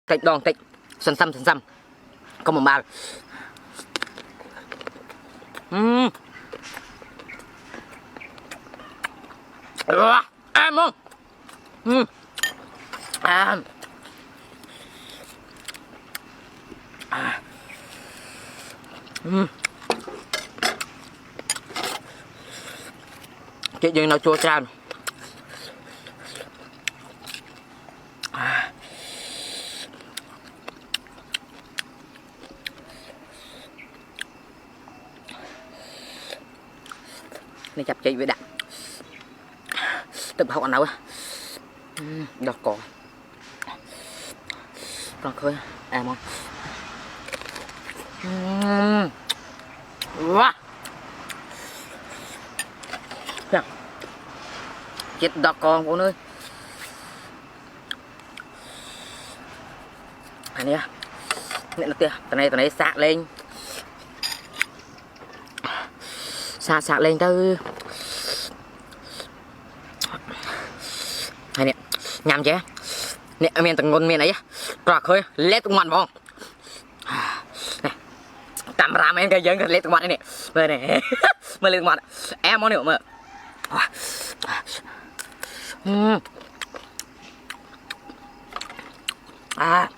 Tịch đòn tịch sần xăm có một bao em không chuyện gì nó chua chan này chập chị với đạn tự học ăn nấu đọt cỏ còn khơi em không quá chết đọt con cô ơi anh nhá này nó kia tụi này sạc lên sạc lên tới này nè nhầm chứ nè miền từng ngôn miền ấy trọt khơi lết tung mặt bông này camera em cái dân lết tung mặt này nè này mới lên mặt em muốn hiểu mà à